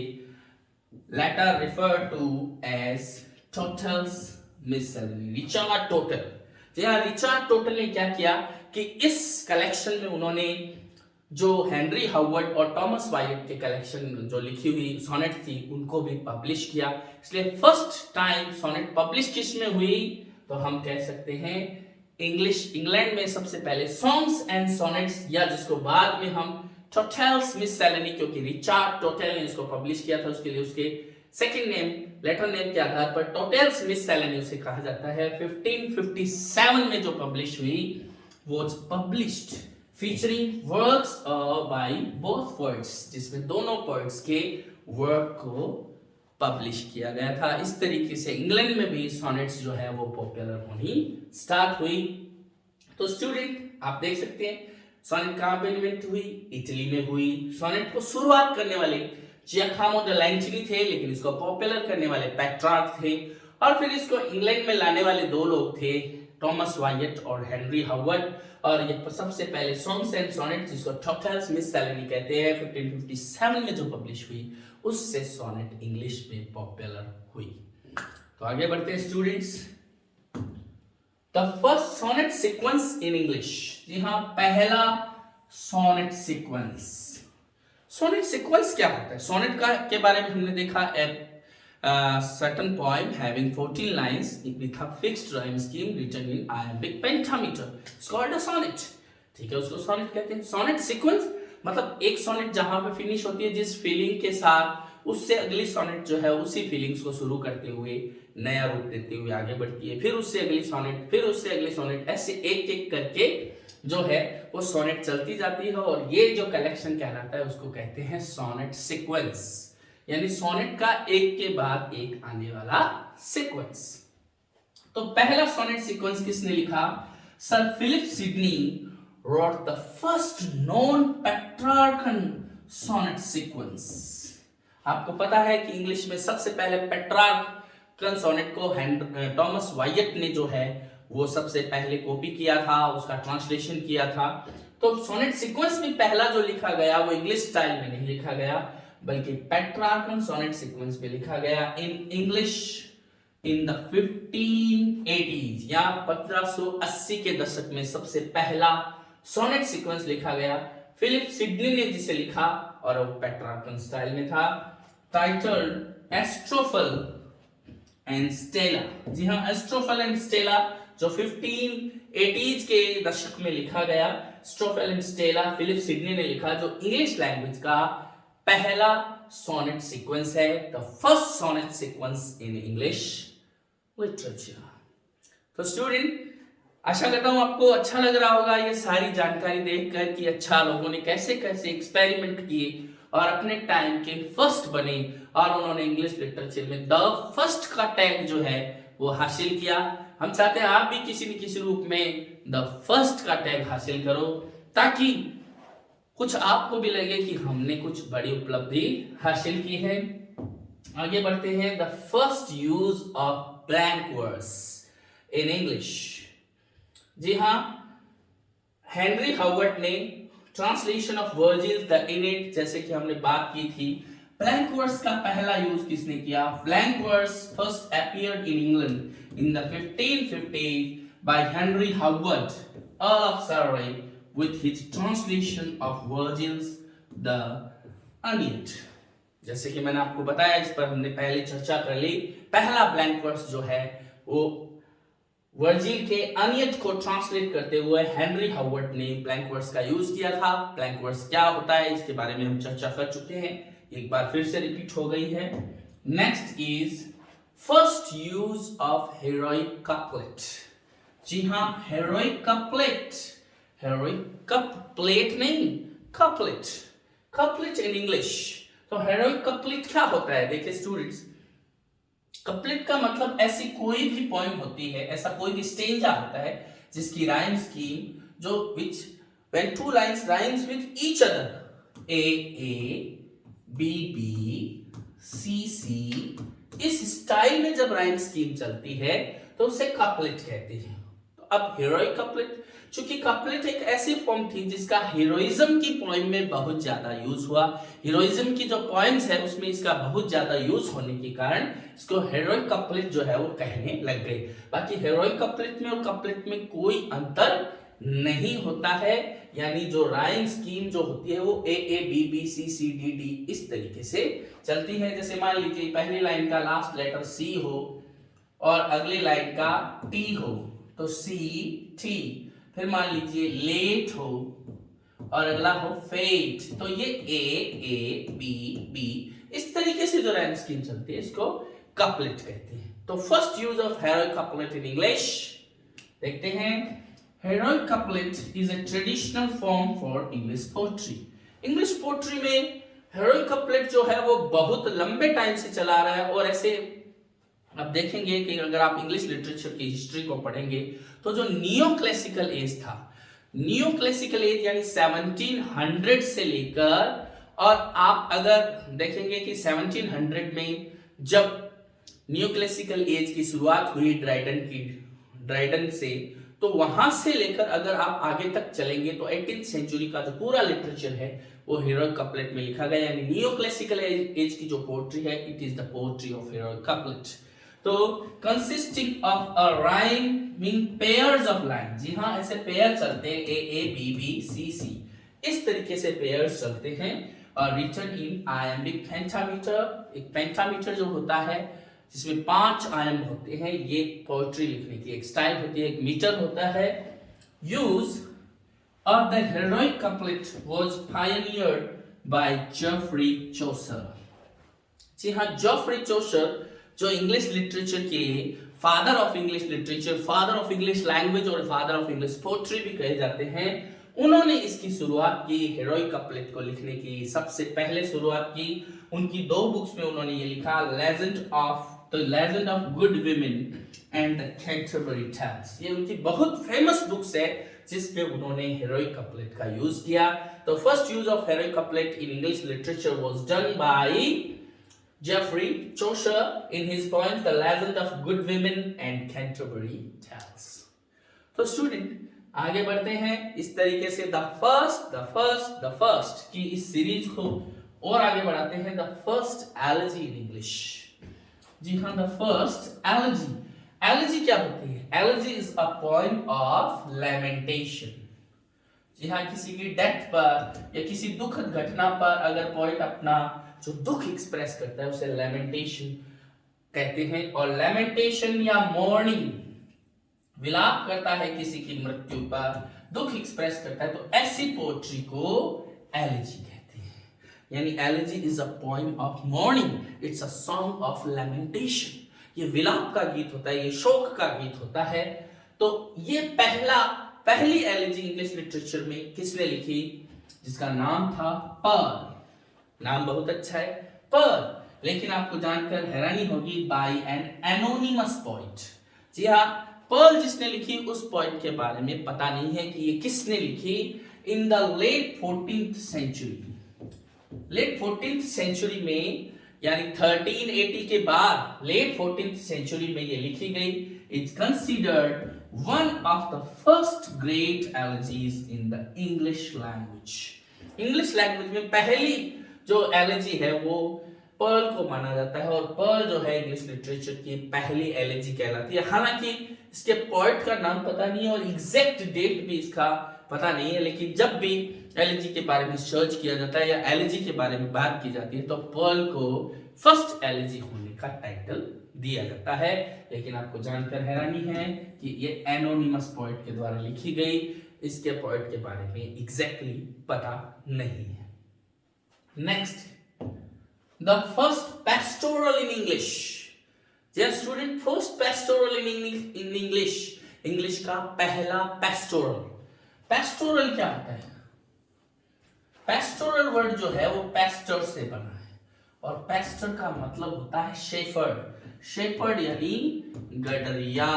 later refer to as Tottel's Miscellany, Richard Tottel. जी हाँ, रिचर्ड टोटल ने क्या किया कि इस कलेक्शन में उन्होंने जो हेनरी हावर्ड और थॉमस वायट के कलेक्शन जो लिखी हुई सोनेट थी उनको भी पब्लिश किया। इसलिए फर्स्ट टाइम सोनेट पब्लिश किस में हुई, तो हम कह सकते हैं इंग्लैंड में सबसे पहले सॉन्ग्स एंड सोनेट्स, या जिसको बाद में हम टोटल्स मिससेलेनी, क्योंकि रिचर्ड टोटल ने इसको पब्लिश किया था, उसके लिए उसके सेकंड नेम लेटर नेम के आधार पर टोटल्स मिससेलेनी उसे कहा जाता है। 1557 में जो पब्लिश हुई was published featuring works by both poets, जिसमें दोनों पोइट्स के वर्क को पब्लिश किया गया था। इस तरीके से इंग्लैंड में भी सोनेट्स जो है वो पॉपुलर होनी स्टार्ट हुई। तो स्टूडेंट आप देख सकते हैं सोनेट कहां पे इन्वेंट हुई, इटली में हुई। सोनेट को शुरुआत करने वाले जियाकोमो दा लैंटिनी थे, लेकिन इसको पॉपुलर करने वाले पेट्रार्क थे, और फिर इसको इंग्लैंड में लाने वाले दो लोग थे, थॉमस वायट और हेनरी हावर्ड। और ये सबसे पहले सॉन्ग्स एंड सोनेट, जिसको टोटल्स मिससेलेनी कहते हैं, 1557 में जो पब्लिश हुई उससे सोनेट इंग्लिश में पॉपुलर हुई। तो आगे बढ़ते हैं students. The first sonnet sequence in English, जी हाँ, पहला सोनेट सीक्वेंस। सोनेट सीक्वेंस क्या होता है? सोनेट का के बारे में हमने देखा, certain poem having 14 lines with a fixed rhyme scheme written in iambic pentameter, it's called a sonnet। ठीक है, उसको सोनेट कहते हैं। सोनेट सीक्वेंस मतलब एक सोनेट जहां पे फिनिश होती है जिस फीलिंग के साथ, उससे अगली सोनेट जो है उसी फीलिंग्स को शुरू करते हुए नया रूप देते हुए आगे बढ़ती है, फिर उससे अगली सोनेट, फिर उससे अगली सोनेट, ऐसे एक एक करके जो है वो सोनेट चलती जाती है। और ये जो कलेक्शन कहलाता है उसको कहते हैं सोनेट सीक्वेंस, यानी सोनेट का एक के बाद एक आने वाला सीक्वेंस। तो पहला सोनेट सीक्वेंस किसने लिखा? Sir Philip Sidney wrote the first known Petrarchan sonnet sequence। आपको पता है कि इंग्लिश में सबसे पहले पेट्रार्कन सोनेट को थॉमस वायट ने जो है वो सबसे पहले कॉपी किया था, उसका ट्रांसलेशन किया था। तो सोनेट सीक्वेंस भी पहला जो लिखा गया वो इंग्लिश स्टाइल में नहीं लिखा गया, बल्कि पेट्रार्कन सोनेट सीक्वेंस में लिखा गया in English in the 1580s या 1580 के दशक में सबसे पहला सोनेट सीक्वेंस लिखा गया। फिलिप सिडनी ने जिसे लिखा और वो पेट्रार्कन स्टाइल में था, टाइटल्ड एस्ट्रोफल एंड स्टेला। जी हाँ, एस्ट्रोफल एंड स्टेला जो 1580s के दशक में लिखा गया। Astrophel and Stella Philip Sidney ने लिखा, जो इंग्लिश लैंग्वेज का पहला सोनेट सीक्वेंस है, the first sonnet sequence in English literature. तो स्टूडेंट, आशा करता हूं आपको अच्छा लग रहा होगा ये सारी जानकारी देखकर कि अच्छा लोगों ने कैसे कैसे एक्सपेरिमेंट किए और अपने टाइम के फर्स्ट बने और उन्होंने इंग्लिश लिटरेचर में द फर्स्ट का टैग जो है वो हासिल किया। हम चाहते हैं आप भी किसी न किसी रूप में द फर्स्ट का टैग हासिल करो, ताकि कुछ आपको भी लगे कि हमने कुछ बड़ी उपलब्धि हासिल की है। आगे बढ़ते हैं। The first use of blank words in English. जी हाँ, हेनरी हावर्ड ने translation of Virgil's the Aeneid, जैसे कि हमने बात की थी, ब्लैंक वर्ड्स का पहला यूज किसने किया? Blank words first appeared in England in the 1550 by Henry Howard, earl of Surrey, with his translation of Virgil's the Aeneid। जैसे कि मैंने आपको बताया, इस पर हमने पहले चर्चा कर ली। पहला ब्लैंक वर्स जो है वो वर्जिल के अनियत को ट्रांसलेट करते हुए हेनरी हावर्ड ने ब्लैंक वर्स का यूज किया था। ब्लैंक वर्स क्या होता है इसके बारे में हम चर्चा कर चुके हैं, एक बार फिर से रिपीट हो गई है। Next is first use of heroic couplet. जी हाँ, हेरोइक कपलेट, हेरोइक कपलेट नहीं, कपलेट, कपलेट इन इंग्लिश। तो हेरोइक कपलेट क्या होता है? देखिए स्टूडेंट्स, कपलेट का मतलब ऐसी कोई भी पोएम होती है, ऐसा कोई भी स्टेंजा होता है जिसकी राइम स्कीम जो which when two lines rhymes with each other, A B B C C, इस स्टाइल में जब राइम स्कीम चलती है तो उसे कपलेट कहते हैं। तो अब हेरोइक कपलेट, चूंकि कपलेट एक ऐसी फॉर्म थी जिसका हीरोइज्म की पोएम में बहुत ज्यादा यूज हुआ, हीरोइज्म की जो पोएम्स है उसमें इसका बहुत ज्यादा यूज होने के कारण इसको हेरोइक कपलेट जो है वो कहने लग गए। बाकी हेरोइक कपलेट में और कपलेट में कोई अंतर नहीं होता है, यानी जो राइम स्कीम जो होती है वो A B B C C D D इस तरीके से चलती है। जैसे मान लीजिए पहली लाइन का लास्ट लेटर C हो और अगली लाइन का T हो तो C T, फिर मान लीजिए लेट हो और अगला हो फेट, तो ये A B B इस तरीके से जो राइम स्कीम चलती है इसको कपलेट कहते हैं। तो first use of heroic couplet in English देखते हैं। Heroic couplet is a traditional form for English poetry. English poetry में हेरोइक कपलेट जो है वो बहुत लंबे टाइम से चला रहा है। और ऐसे अब देखेंगे कि अगर आप इंग्लिश लिटरेचर की हिस्ट्री को पढ़ेंगे तो जो नियो क्लासिकल एज था, नियो क्लासिकल एज यानी 1700 से लेकर, और आप अगर देखेंगे कि 1700 में जब नियो क्लासिकल एज की शुरुआत हुई ड्राइडन से, तो वहां से लेकर अगर आप आगे तक चलेंगे तो 18th सेंचुरी का जो पूरा लिटरेचर है वो हेरोइक कपलेट में लिखा गया। यानी नियो क्लासिकल एज की जो पोएट्री है it is the poetry of heroic couplet. तो consisting of a rhyming pairs of line, जी हाँ ऐसे पेयर चलते हैं A B B C C, इस तरीके से पेयर्स चलते हैं। और रिटन इन आयम्बिक पेंटामीटर, एक पेंटामीटर जो होता है जिसमें 5 आयाम होते हैं, ये पोएट्री लिखने की एक स्टाइल होती है, एक मीटर होता है। Use of the heroic couplet was pioneered by Geoffrey Chaucer. जी हाँ, जेफरी चौसर जो इंग्लिश लिटरेचर के father of English literature, father of English language और फादर ऑफ इंग्लिश पोएट्री भी कहे जाते हैं, उन्होंने इसकी शुरुआत की, हेरोइक कपलेट को लिखने की सबसे पहले शुरुआत की। उनकी 2 बुक्स में उन्होंने ये लिखा, legend of good women and the Canterbury tales. ये उनकी बहुत फेमस बुक्स है जिसमें उन्होंने हेरोइक कपलेट का यूज किया। तो first use of heroic couplet in English literature was done bye Geoffrey Chaucer in his poems The Legend of Good Women and Canterbury Tales. तो स्टूडेंट आगे बढ़ते हैं इस तरीके से द फर्स्ट की इस सीरीज को और आगे बढ़ाते हैं. The first elegy in English. जी हाँ, द फर्स्ट एलजी. एलजी क्या होती है? Elegy is a poem of lamentation. जी हाँ, किसी की डेथ पर या किसी दुखद घटना पर अगर पोएट अपना जो दुख एक्सप्रेस करता है उसे लैमेंटेशन कहते हैं. और लैमेंटेशन या मॉर्निंग, विलाप करता है किसी की मृत्यु पर, दुख एक्सप्रेस करता है, तो ऐसी पोएट्री को एलिजी कहते हैं. यानी elegy is a poem of mourning, it's a song of lamentation. ये विलाप का गीत होता है, ये शोक का गीत होता है. तो ये पहली एलिजी इंग्लिश लिटरेचर में किसने लिखी? जिसका नाम था पर्ल. नाम बहुत अच्छा है, पर्ल. लेकिन आपको जानकर हैरानी होगी, बाय एन एनोनिमस पोएट. जी हाँ, पर्ल जिसने लिखी उस पोएट के बारे में पता नहीं है कि ये किसने लिखी. In the late 14th century. Late 14th century में यानी 1380 के बाद लेट 14th सेंचुरी में ये लिखी गई. It's considered one of the first great elegies in the English language. English language में पहली जो एलिजी है वो पर्ल को माना जाता है. और पर्ल जो है इंग्लिश लिटरेचर की पहली एलिजी कहलाती है. हालांकि इसके पोएट का नाम पता नहीं है और एग्जैक्ट डेट भी इसका पता नहीं है, लेकिन जब भी एलिजी के बारे में सर्च किया जाता है या एलिजी के बारे में बात की जाती है तो पर्ल को फर्स्ट एलिजी होने का टाइटल दिया जाता है. लेकिन आपको जानकर हैरानी है कि ये एनोनिमस पोएट के द्वारा लिखी गई. इसके पोएट के बारे में एग्जैक्टली पता नहीं है. Next, the first pastoral in English. Dear student, first pastoral in English. English का पहला पेस्टोरल. पेस्टोरल क्या होता है? पेस्टोरल वर्ड जो है वो पेस्टर से बना है और पेस्टर का मतलब होता है शेफर्ड. शेफर्ड यानी गडरिया,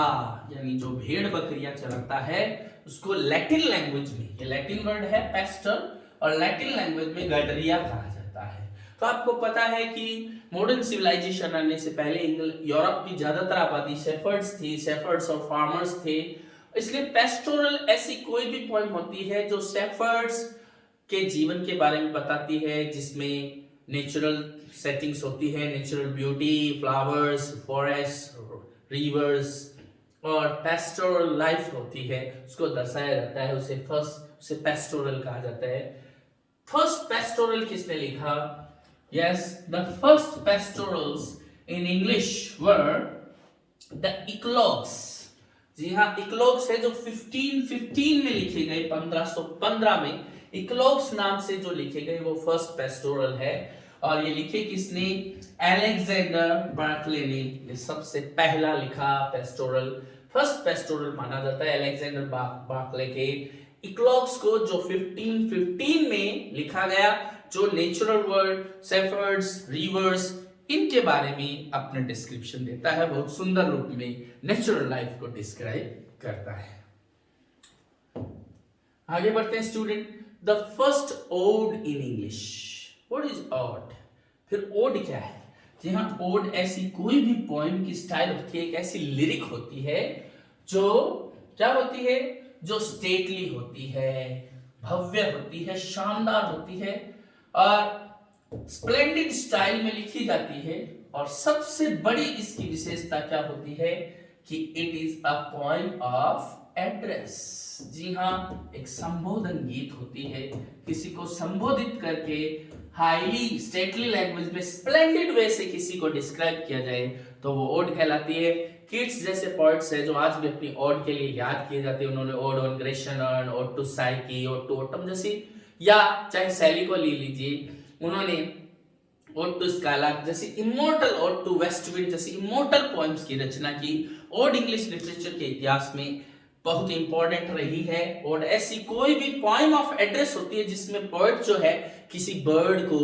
यानी जो भेड़ बकरियां चलाता है उसको लैटिन लैंग्वेज में, ये लैटिन वर्ड है पेस्टर, और लैटिन लैंग्वेज में गडरिया कहा जाता है. तो आपको पता है कि मॉडर्न सिविलाइजेशन आने से पहले यूरोप की ज्यादातर आबादी शेफर्ड्स थी, शेफर्ड्स और फार्मर्स थे. इसलिए पेस्टोरल ऐसी कोई भी पोएम होती है जो शेफर्ड्स के जीवन के बारे में बताती है, जिसमें नेचुरल सेटिंग्स होती है, natural beauty, flowers, forest, reverse और पेस्टोरल लाइफ होती है, उसको दर्शाया जाता है. उसे पेस्टोरल कहा जाता है. फर्स्ट पेस्टोरल किसने लिखा? Yes, the first pastorals in English were the eclogues. जी हाँ, eclogues है जो 1515 में लिखे गए, 1515 में eclogues नाम से जो लिखे गए वो फर्स्ट पेस्टोरल है. और ये लिखे किसने? अलेक्जेंडर बार्कले ने. ये सबसे पहला लिखा पेस्टोरल, फर्स्ट पेस्टोरल माना जाता है अलेक्जेंडर बार्कले के इक्लॉग्स को, जो 1515 में लिखा गया, जो नेचुरल वर्ल्ड, शेफर्ड्स, रिवर्स, इनके बारे में अपना डिस्क्रिप्शन देता है. बहुत सुंदर रूप में नेचुरल लाइफ को डिस्क्राइब करता है. आगे बढ़ते हैं student. The first ode in English. What is ode? फिर ओड क्या है? जी हाँ, ओड ऐसी कोई भी पोएम की स्टाइल होती है, एक ऐसी लिरिक होती है जो क्या होती है? जो स्टेटली होती है, भव्य होती है, शानदार होती है और स्प्लेंडिड स्टाइल में लिखी जाती है. और सबसे बड़ी इसकी विशेषता क्या होती है कि it is a poem of address. जी हाँ, एक संबोधन गीत होती है. किसी को संबोधित करके हाईली स्टेटली लैंग्वेज में स्प्लेंडिड वे से किसी को डिस्क्राइब किया जाए तो वो ओड कहलाती है. किट्स जैसे पोएट्स है जो आज भी अपनी ओड के लिए याद किए जाते हैं. उन्होंने ode on Grecian urn, ode to Psyche, ode to autumn जैसी, या चाहे शैली को ले लीजिए, उन्होंने ओड टू स्काइलार्क जैसी immortal, ode to west wind जैसी इमोर्टल पोएम्स की रचना की. ओड इंग्लिश लिटरेचर के इतिहास में बहुत इंपॉर्टेंट रही है. ओड ऐसी कोई भी पोएम ऑफ एड्रेस होती है जिसमें पोएट जो है किसी बर्ड को,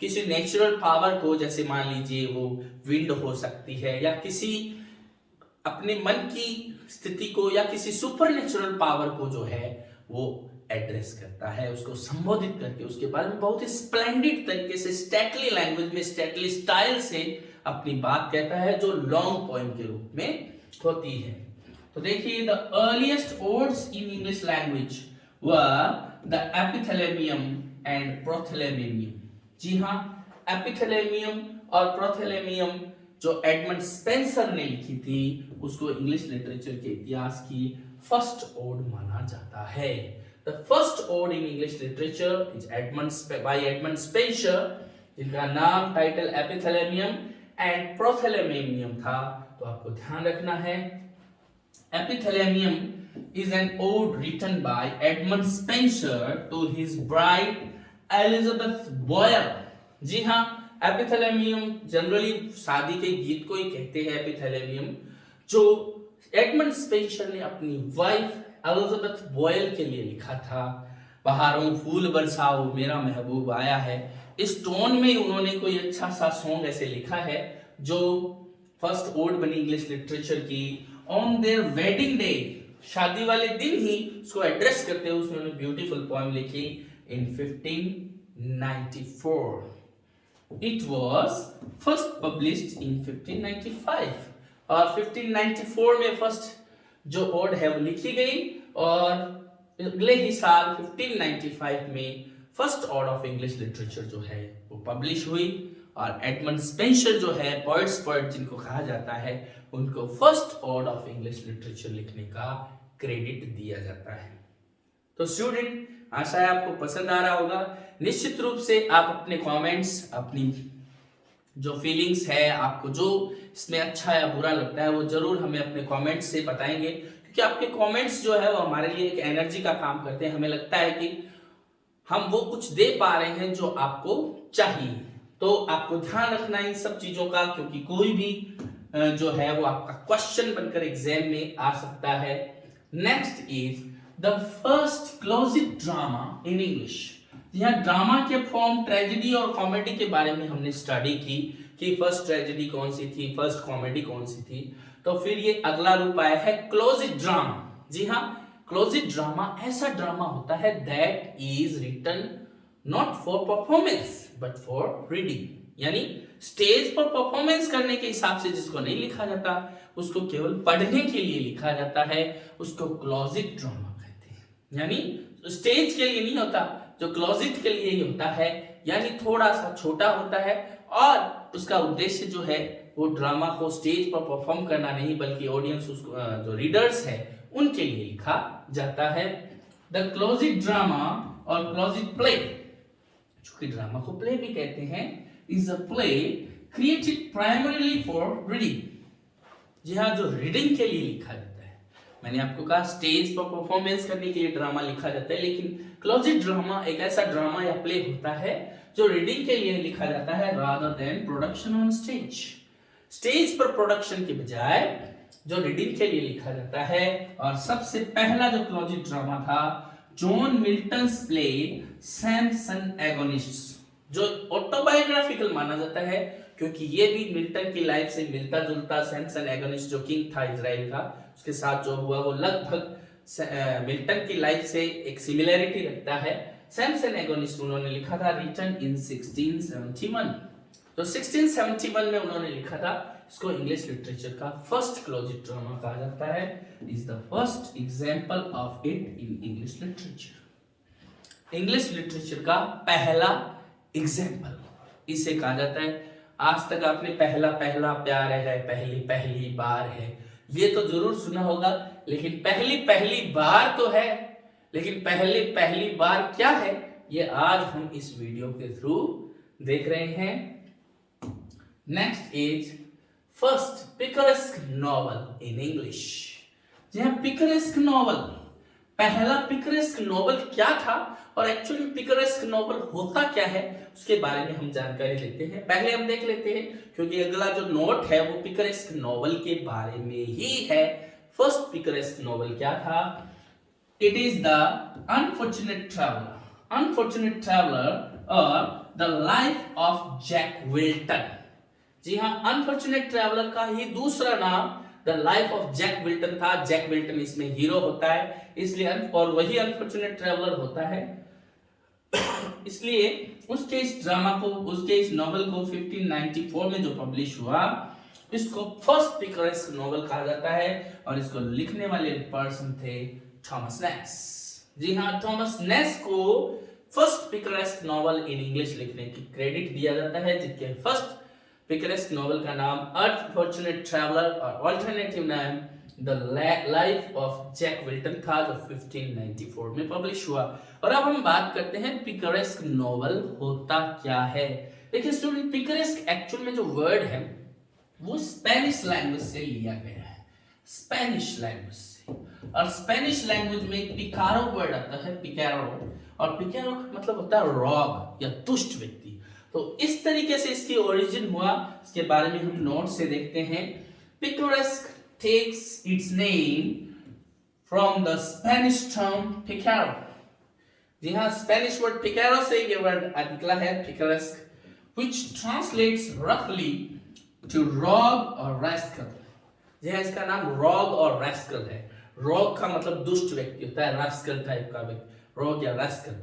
किसी नेचुरल पावर को, जैसे मान लीजिए वो विंड हो सकती है, या किसी अपने मन की स्थिति को, या किसी सुपर नेचुरल पावर को जो है वो एड्रेस करता है, उसको संबोधित करके उसके बारे में बहुत ही स्प्लेंडेड तरीके से स्टैटली लैंग्वेज में स्टैटली स्टाइल से अपनी बात कहता है, जो लॉन्ग पोएम के रूप में होती है। तो देखिए, the earliest odes in English language were the epithalamium and prothalamium. जी हाँ, एपिथैलेमियम और प्रोथैलेमियम जो एडमंड स्पेंसर ने लिखी थी, उसको इंग्लिश लिटरेचर के इतिहास की फर्स्ट ओड माना जाता है। The first ode in English literature is Edmund Spenser, जिनका नाम टाइटल एपिथैलेमियम एंड प्रोथैलेमियम था। तो आपको ध्यान रखना है, एपिथैलेमियम is an ode written by Edmund Spenser to his bride Elizabeth Boyle। जी हाँ, एपिथैलेमियम जनरली शादी के गीत को ही कहते हैं एपिथैलेमियम, जो एडमंड स्पेंसर ने अपनी वाइफ एलिजाबेथ बॉयल के लिए लिखा था। बहारों फूल बरसाओ मेरा महबूब आया है, इस टोन में उन्होंने कोई अच्छा सा सॉन्ग ऐसे लिखा है जो फर्स्ट ओड बनी इंग्लिश लिटरेचर की। ऑन देयर वेडिंग डे, शादी वाले दिन ही उसको एड्रेस करते हुए उसने ब्यूटीफुल पोएम लिखी इन 1594। It was first published in 1595 और 1594 में फर्स्ट जो ओड है वो लिखी गई और अगले ही साल 1595 में first ode of English literature जो है वो पब्लिश हुई और एडमंड स्पेंसर जो है पोएट्स पोएट जिनको कहा जाता है, उनको first ode of English literature लिखने का क्रेडिट दिया जाता है। तो स्टूडेंट, आशा है आपको पसंद आ रहा होगा। निश्चित रूप से आप अपने कमेंट्स, अपनी जो फीलिंग्स है, आपको जो इसमें अच्छा या बुरा लगता है वो जरूर हमें अपने कमेंट्स से बताएंगे, क्योंकि आपके कमेंट्स जो है वो हमारे लिए एक एनर्जी का काम करते हैं। हमें लगता है कि हम वो कुछ दे पा रहे हैं जो आपको चाहिए। तो आपको ध्यान रखना इन सब चीजों का, क्योंकि कोई भी जो है वो आपका क्वेश्चन बनकर एग्जाम में आ सकता है। Next is the first closet drama in English. यहाँ ड्रामा के फॉर्म ट्रेजेडी और कॉमेडी के बारे में हमने स्टडी की कि फर्स्ट ट्रेजेडी कौन सी थी, फर्स्ट कॉमेडी कौन सी थी। तो फिर ये अगला रूप आया है क्लोजिट ड्रामा। जी हाँ, क्लोजिट ड्रामा ऐसा ड्रामा होता है that is written not for performance but for reading, यानी स्टेज पर परफॉर्मेंस करने के हिसाब से जिसको नहीं लिखा जाता, उसको केवल पढ़ने के लिए लिखा जाता है, उसको क्लोजिट ड्रामा कहते हैं। यानी स्टेज के लिए नहीं होता, जो क्लोजिट के लिए ही होता है, यानी थोड़ा सा छोटा होता है और उसका उद्देश्य जो है वो ड्रामा को स्टेज पर परफॉर्म करना नहीं, बल्कि ऑडियंस, उसको जो रीडर्स है उनके लिए लिखा जाता है। द क्लोजिट ड्रामा और क्लोजिट प्ले, जो कि ड्रामा को प्ले भी कहते हैं, is a play created primarily for reading। जी हाँ, जो रीडिंग के लिए लिखा जाता है। मैंने आपको कहा स्टेज पर परफॉर्मेंस करने के लिए ड्रामा लिखा जाता है, लेकिन क्लोजिट ड्रामा एक ऐसा ड्रामा या प्ले होता है जो रीडिंग के लिए लिखा जाता है rather than production on stage। Stage पर प्रोडक्शन के बजाय जो रीडिंग के लिए लिखा जाता है। और सबसे पहला जो क्लोजिट ड्रामा था John Milton's play Samson agonists, जो ऑटोबायोग्राफिकल माना जाता है, क्योंकि ये भी मिल्टन की लाइफ से मिलता जुलता। सैमसन एगोनिस्ट जो किंग था इजराइल का, उसके साथ जो हुआ वो लगभग मिल्टन की लाइफ से एक सिमिलैरिटी रखता है। सैमसन एगोनिस्ट उन्होंने लिखा था रिटन इन 1671। तो 1671 में उन्होंने लिखा था। इसको इंग्लिश लिटरेचर का फर्स्ट क्लोजिट ड्रामा कहा जाता है। Is the first example of it in English literature. English literature का पहला एग्जाम्पल इसे कहा जाता है। आज तक आपने पहला पहला प्यार है, पहली पहली बार है, ये तो जरूर सुना होगा, लेकिन पहली पहली बार तो है, लेकिन पहली पहली बार क्या है ये आज हम इस वीडियो के थ्रू देख रहे हैं। Next is first picaresque novel in English. जी हाँ, पिकरेस्क नॉवल, पहला पिकरेस्क नॉवल क्या था और एक्चुअली पिकरेस्क नॉवल होता क्या है उसके बारे में हम जानकारी लेते हैं। पहले हम देख लेते हैं, क्योंकि अगला जो नोट है वो पिकरेस्क नॉवल के बारे में ही है। फर्स्ट पिकरेस्क नॉवल क्या था? It is the unfortunate traveller और the life of Jack Wilton. जी हाँ, अनफॉर्चुनेट ट्रैवलर का ही दूसरा नाम the life of Jack Milton था। जैक मिल्टन इसमें हीरो होता है, इसलिए और वही अनफॉर्चुनेट ट्रैवलर होता है। इसलिए उसके इस ड्रामा को, उसके इस नॉवेल को 1594 में जो पब्लिश हुआ, इसको फर्स्ट पिकरेस्क नॉवेल कहा जाता है। और इसको लिखने वाले पर्सन थे थॉमस नेस। जी हाँ, थॉमस नेस को first picaresque novel in English लिखने की क्रेडिट दिया जाता है, जिसके फर्स्ट पिकरेस्क नॉवेल का नाम अनफॉर्चुनेट ट्रैवलर और अल्टरनेटिव नाम the life of Jack Milton था, जो 1594 में पब्लिश हुआ। और अब हम बात करते हैं पिकरेस्क नॉवेल होता क्या है। देखिए स्टूडेंट, पिकरेस्क एक्चुअल में जो वर्ड है वो स्पेनिश लैंग्वेज से लिया गया है, स्पेनिश लैंग्वेज से। और स्पेनिश लैंग्वेज में पिकारो वर्ड आता है, पिकारो, और पिकारो का मतलब होता है रॉग या दुष्ट व्यक्ति। तो इस तरीके से इसकी ओरिजिन हुआ, इसके बारे में हम नोट से देखते हैं। पिकरेस्क takes its name from the Spanish term picaro। जी हाँ, स्पेनिश वर्ड पिकारो से ये वर्ड निकला है, पिकरेस्क, which translates roughly to rogue or rascal। जी हाँ, इसका नाम रॉग और रैस्कल है। रॉग का मतलब दुष्ट व्यक्ति होता है, रैस्कल टाइप का व्यक्ति, रॉग या रैस्कल।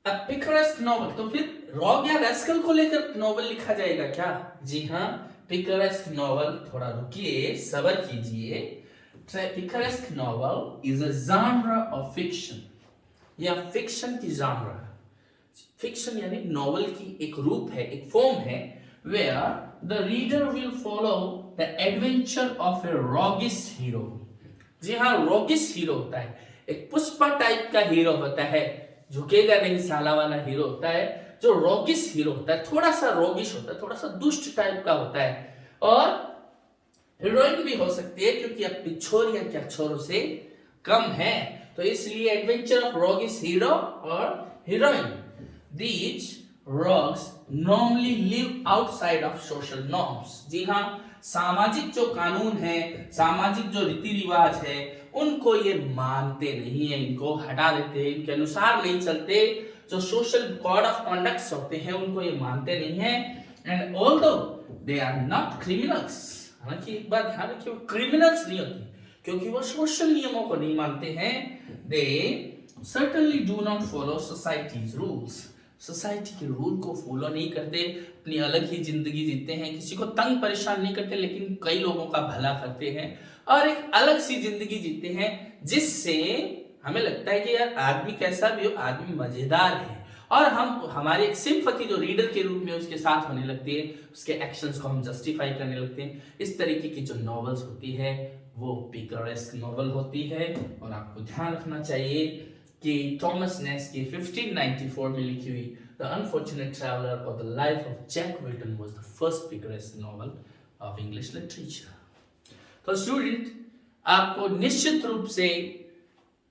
अब पिकरेस्क नॉवल, तो फिर रॉग या रैस्कल को लेकर नॉवल लिखा जाएगा क्या? जी हाँ, पिकरेस्क नॉवल, थोड़ा रुकिए, सब्र कीजिए। Picaresque novel is a genre ऑफ फिक्शन, या फिक्शन की genre। फिक्शन यानी नॉवल की एक रूप है, एक फॉर्म है, where the reader will follow the adventure of a roguish hero। जी हाँ, roguish हीरो होता है, एक पुष्पा टाइप का हीरो होता है, झुकेगा नहीं साला वाला हीरो होता है। जो रोगिश हीरो होता है, थोड़ा सा रोगिश होता है, थोड़ा सा दुष्ट टाइप का होता है। और हीरोइन भी हो सकती है, क्योंकि अपनी छोरियां क्या छोरों से कम है, तो इसलिए एडवेंचर ऑफ रोगिश हीरो और heroine. These rogues normally live outside of social norms। जी हाँ, सामाजिक जो कानून है, सामाजिक जो रीति रिवाज है, उनको ये मानते नहीं है, इनको हटा देते हैं, इनके अनुसार नहीं चलते। जो सोशल कोड ऑफ कॉन्डक्ट्स होते हैं उनको ये मानते नहीं है। And although they are not criminals, हालांकि एक बात ध्यान रखिए, वो क्रिमिनल्स नहीं होते, क्योंकि वो सोशल नियमों को नहीं मानते हैं। They certainly do not follow society's rules, society के रूल को फॉलो नहीं करते, अपनी अलग ही जिंदगी जीते हैं, किसी को तंग परेशान नहीं करते, लेकिन कई लोगों का भला करते हैं और एक अलग सी जिंदगी जीते हैं, जिससे हमें लगता है कि यार आदमी कैसा भी हो, आदमी मजेदार है, और हम हमारी एक सिंपैथी जो रीडर के रूप में उसके साथ होने लगती है, उसके एक्शंस को हम जस्टिफाई करने लगते हैं। इस तरीके की जो नॉवेल्स होती है वो पिकरेस्क नॉवेल होती है। और आपको ध्यान रखना चाहिए कि थॉमस नेस की 1594 में लिखी हुई द अनफॉर्चुनेट ट्रैवलर और the life of Jack Milton was the first picaresque novel of English literature. तो स्टूडेंट, आपको निश्चित रूप से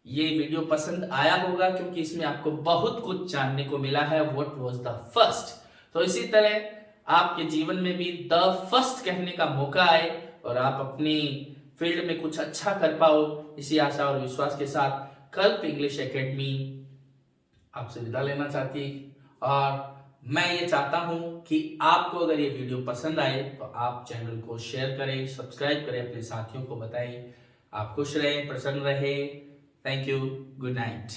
ये वीडियो पसंद आया होगा, क्योंकि इसमें आपको बहुत कुछ जानने को मिला है, व्हाट वाज द फर्स्ट। तो इसी तरह आपके जीवन में भी द फर्स्ट कहने का मौका आए और आप अपनी फील्ड में कुछ अच्छा कर पाओ, इसी आशा और विश्वास के साथ कल्प इंग्लिश एकेडमी आपसे विदा लेना चाहती है। और मैं ये चाहता हूं कि आपको अगर ये वीडियो पसंद आए तो आप चैनल को शेयर करें, सब्सक्राइब करें, अपने साथियों को बताएं। आप खुश रहें, प्रसन्न रहें। Thank you, good night.